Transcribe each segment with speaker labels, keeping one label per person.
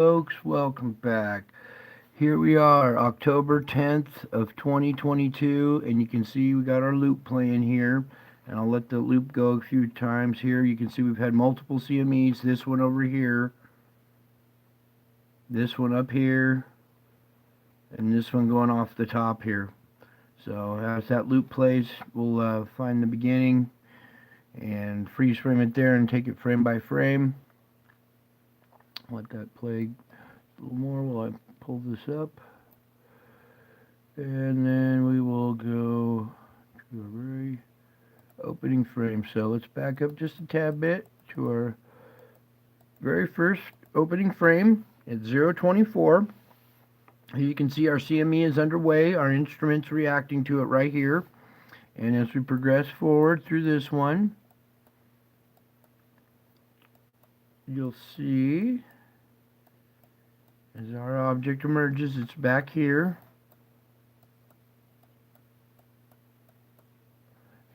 Speaker 1: folks, welcome back. Here we are, October 10th of 2022, and you can see we got our loop playing here. And I'll let the loop go a few times here. You can see we've had multiple CMEs. This one over here, this one up here, and this one going off the top here. So as that loop plays, we'll find the beginning and freeze frame it there and take it frame by frame. Let that play a little more while I pull this up. And then we will go to a very opening frame. So let's back up just a tad bit to our very first opening frame at 024. Here you can see our CME is underway. Our instrument's reacting to it right here. And as we progress forward through this one, you'll see as our object emerges, it's back here.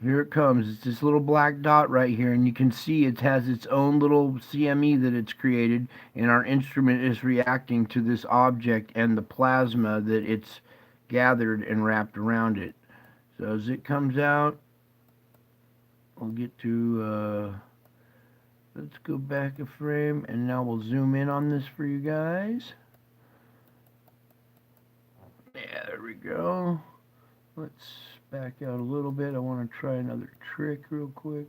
Speaker 1: Here it comes. It's this little black dot right here, and you can see it has its own little CME that it's created, and our instrument is reacting to this object and the plasma that it's gathered and wrapped around it. So as it comes out, we'll get to, let's go back a frame, and now we'll zoom in on this for you guys. Yeah, there we go. Let's back out a little bit. I want to try another trick real quick.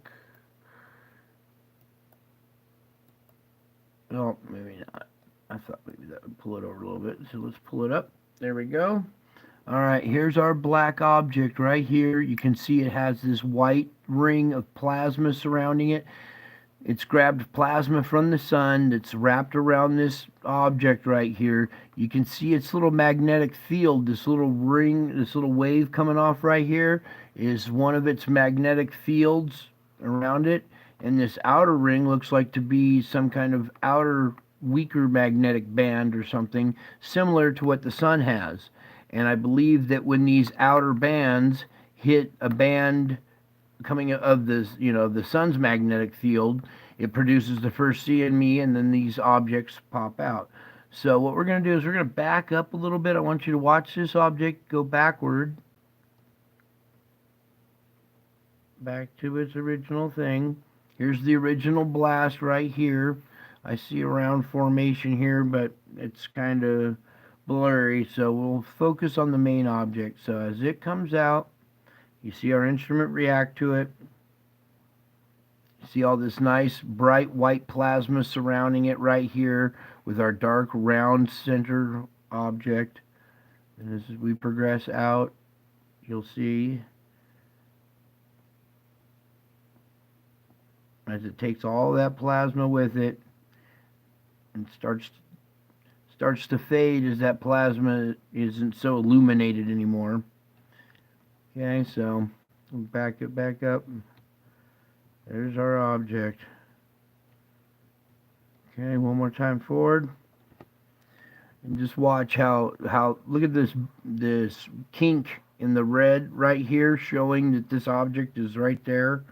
Speaker 1: Oh, maybe not. I thought maybe that would pull it over a little bit. So let's pull it up. There we go. All right, here's our black object right here. You can see it has this white ring of plasma surrounding it. It's grabbed plasma from the sun that's wrapped around this object right here. You can see its little magnetic field, this little ring, this little wave coming off right here is one of its magnetic fields around it. And this outer ring looks like to be some kind of outer weaker magnetic band or something similar to what the sun has. And I believe that when these outer bands hit a band coming of this, the sun's magnetic field, it produces the first CME, and then these objects pop out. So what we're going to do is we're going to back up a little bit. I want you to watch this object go backward, back to its original thing. Here's the original blast right here. I see a round formation here, but it's kind of blurry, so we'll focus on the main object. So as it comes out, you see our instrument react to it. You see all this nice bright white plasma surrounding it right here with our dark round center object. And as we progress out, you'll see as it takes all that plasma with it and starts to fade as that plasma isn't so illuminated anymore. Okay, so back up. There's our object. Okay, one more time forward. And just watch how look at this kink in the red right here showing that this object is right there.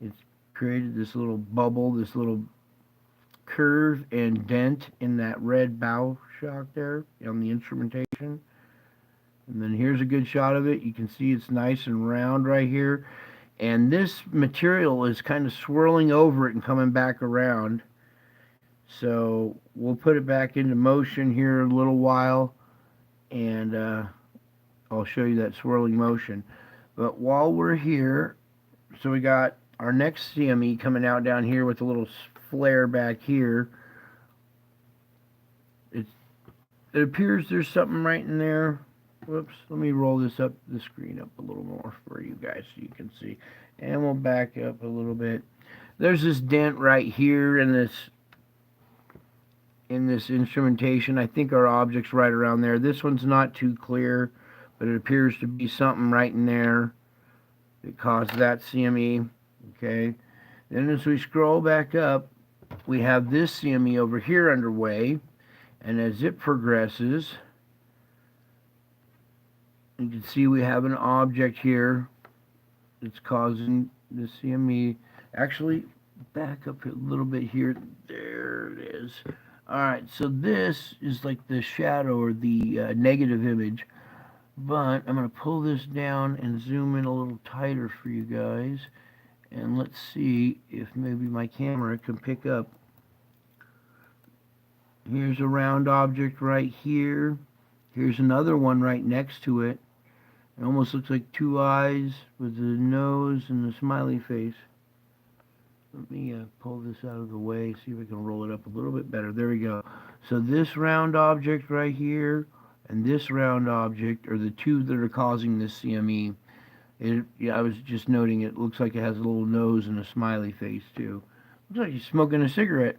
Speaker 1: It's created this little bubble, this little curve and dent in that red bow shock there on the instrumentation. And then here's a good shot of it. You can see it's nice and round right here. And this material is kind of swirling over it and coming back around. So we'll put it back into motion here in a little while. And I'll show you that swirling motion. But while we're here, so we got our next CME coming out down here with a little flare back here. It appears there's something right in there. Whoops, let me roll the screen up a little more for you guys so you can see. And we'll back up a little bit. There's this dent right here in this instrumentation. I think our object's right around there. This one's not too clear, but it appears to be something right in there that caused that CME. Okay. Then as we scroll back up, we have this CME over here underway. And as it progresses, you can see we have an object here that's causing the CME. Actually, back up a little bit here. There it is. Alright, so this is like the shadow or the negative image, but I'm going to pull this down and zoom in a little tighter for you guys, and let's see if maybe my camera can pick up. Here's a round object right here. Here's another one right next to it. It almost looks like two eyes with the nose and the smiley face. Let me pull this out of the way, see if I can roll it up a little bit better. There we go. So this round object right here and this round object are the two that are causing this CME. Yeah, I was just noting it looks like it has a little nose and a smiley face too. Looks like he's smoking a cigarette.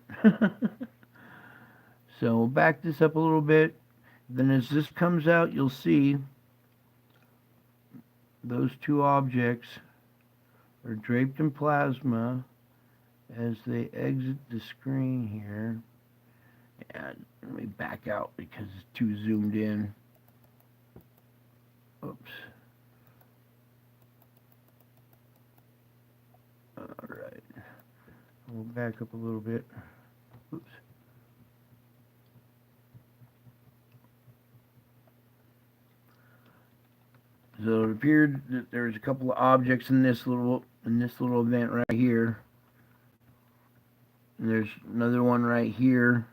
Speaker 1: So we'll back this up a little bit. Then as this comes out, you'll see those two objects are draped in plasma as they exit the screen here. And let me back out because it's too zoomed in. Oops. Alright. We'll back up a little bit. Oops. So it appeared that there's a couple of objects in this little event right here. And there's another one right here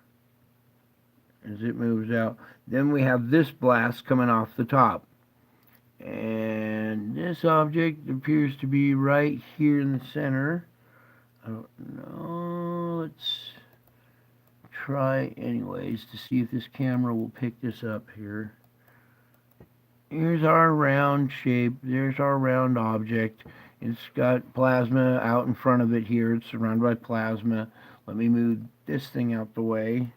Speaker 1: as it moves out. Then we have this blast coming off the top. And this object appears to be right here in the center. I don't know. Let's try anyways to see if this camera will pick this up here. Here's our round shape. There's our round object. It's got plasma out in front of it here. It's surrounded by plasma. Let me move this thing out the way.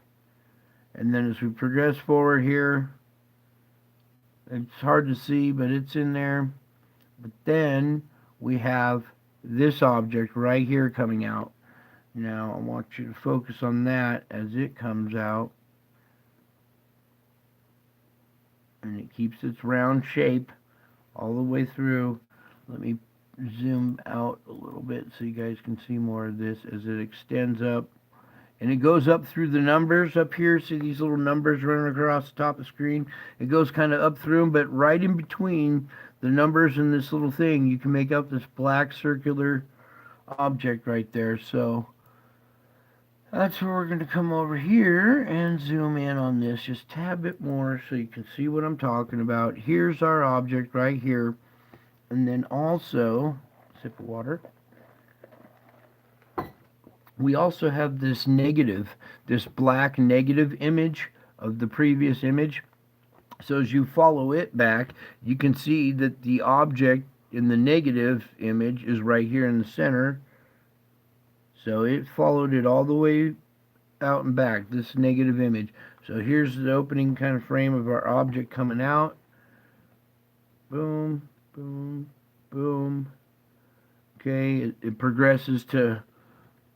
Speaker 1: And then as we progress forward here, it's hard to see, but it's in there. But then we have this object right here coming out. Now I want you to focus on that as it comes out. And it keeps its round shape all the way through. Let me zoom out a little bit so you guys can see more of this as it extends up. And it goes up through the numbers up here. See these little numbers running across the top of the screen? It goes kind of up through them, but right in between the numbers and this little thing, you can make out this black circular object right there. So that's where we're going to come over here and zoom in on this just a tad bit more so you can see what I'm talking about. Here's our object right here. And then also, sip of water. We also have this negative, this black negative image of the previous image. So as you follow it back, you can see that the object in the negative image is right here in the center. So it followed it all the way out and back, this negative image. So here's the opening kind of frame of our object coming out. Boom, boom, boom. Okay, it progresses to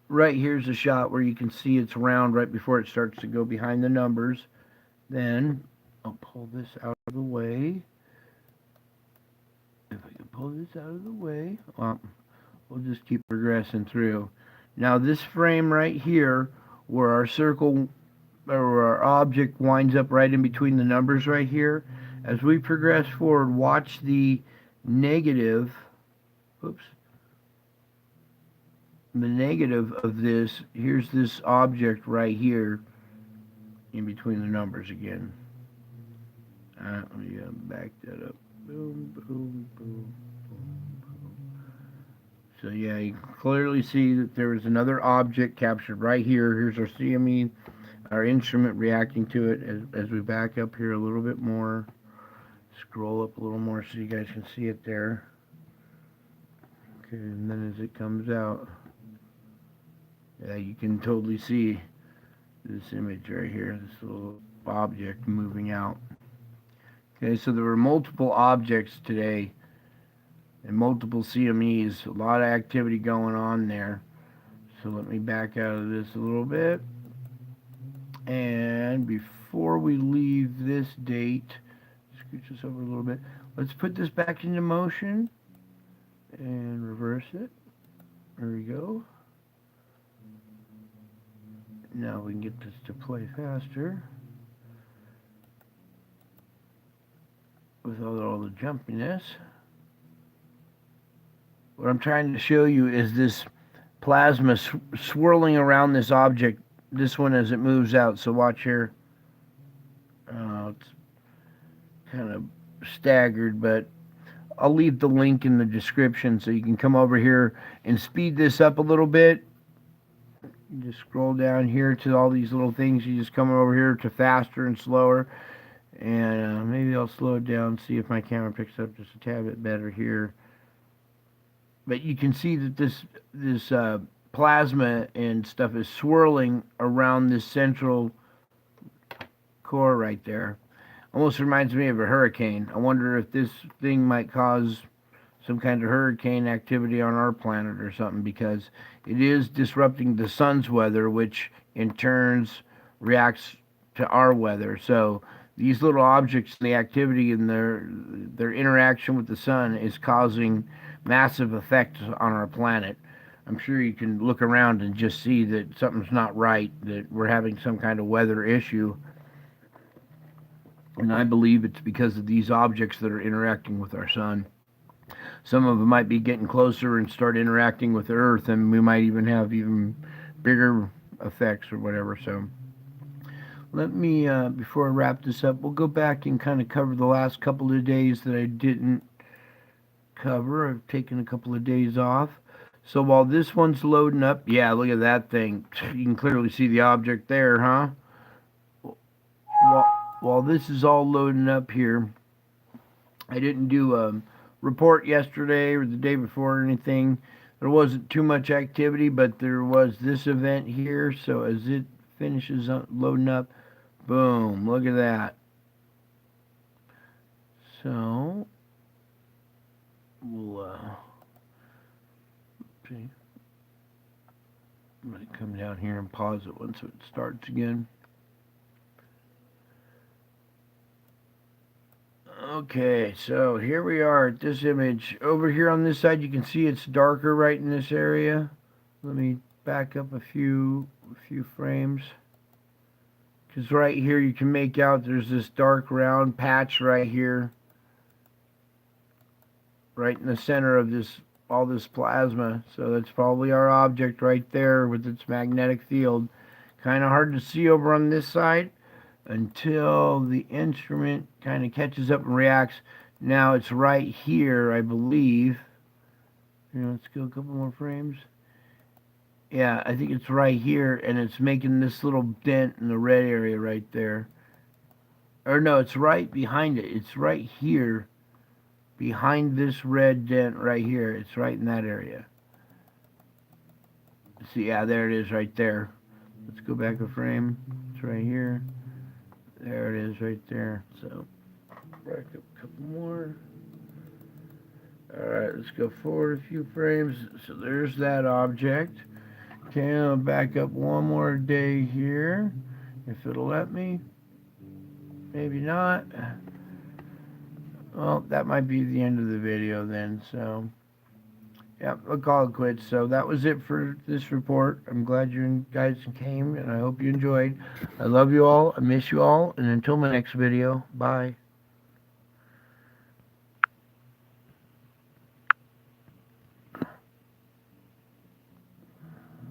Speaker 1: right here's a shot where you can see it's round right before it starts to go behind the numbers. Then I'll pull this out of the way. If I can pull this out of the way, well, we'll just keep progressing through. Now this frame right here where our circle or our object winds up right in between the numbers right here, as we progress forward, watch the negative, oops, the negative of this, here's this object right here in between the numbers again. Let me back that up. Boom, boom, boom, boom, boom. So yeah, you can clearly see that there is another object captured right here. Here's our CME, our instrument reacting to it as we back up here a little bit more. Scroll up a little more so you guys can see it there. Okay, and then as it comes out, yeah, you can totally see this image right here, this little object moving out. Okay, so there were multiple objects today and multiple CMEs, a lot of activity going on there. So let me back out of this a little bit. And before we leave this date, scooch this over a little bit, let's put this back into motion and reverse it. There we go. Now we can get this to play faster without all the jumpiness. What I'm trying to show you is this plasma swirling around this object, this one as it moves out. So watch here. It's kind of staggered, but I'll leave the link in the description so you can come over here and speed this up a little bit. You just scroll down here to all these little things. You just come over here to faster and slower. And maybe I'll slow it down, see if my camera picks up just a tad bit better here. But you can see that this plasma and stuff is swirling around this central core right there. Almost reminds me of a hurricane. I wonder if this thing might cause some kind of hurricane activity on our planet or something, because it is disrupting the sun's weather, which in turns reacts to our weather. So these little objects, the activity and their interaction with the sun is causing massive effects on our planet. I'm sure you can look around and just see that something's not right, that we're having some kind of weather issue. And I believe it's because of these objects that are interacting with our sun. Some of them might be getting closer and start interacting with the Earth, and we might even have even bigger effects or whatever. So let me, before I wrap this up, we'll go back and kind of cover the last couple of days that I didn't cover. I've taken a couple of days off. So while this one's loading up, yeah, look at that thing. You can clearly see the object there, huh? While this is all loading up here, I didn't do a report yesterday or the day before or anything. There wasn't too much activity, but there was this event here. So as it finishes up, loading up, boom, look at that. So we'll see. I'm going to come down here and pause it once it starts again. Okay, so here we are at this image. Over here on this side, you can see it's darker right in this area. Let me back up a few frames. Because right here you can make out there's this dark round patch right here. Right in the center of all this plasma. So that's probably our object right there with its magnetic field. Kind of hard to see over on this side until the instrument kind of catches up and reacts. Now it's right here, I believe. Let's go a couple more frames. Yeah, I think it's right here, and it's making this little dent in the red area right there. Or no, it's right behind it. It's right here, behind this red dent right here. It's right in that area. See, yeah, there it is right there. Let's go back a frame. It's right here. There it is right there. So, back up a couple more. Alright, let's go forward a few frames. So there's that object. Okay, I'll back up one more day here, if it'll let me. Maybe not. Well, that might be the end of the video then, so yeah, I'll call it quits. So that was it for this report. I'm glad you guys came, and I hope you enjoyed. I love you all. I miss you all. And until my next video, bye.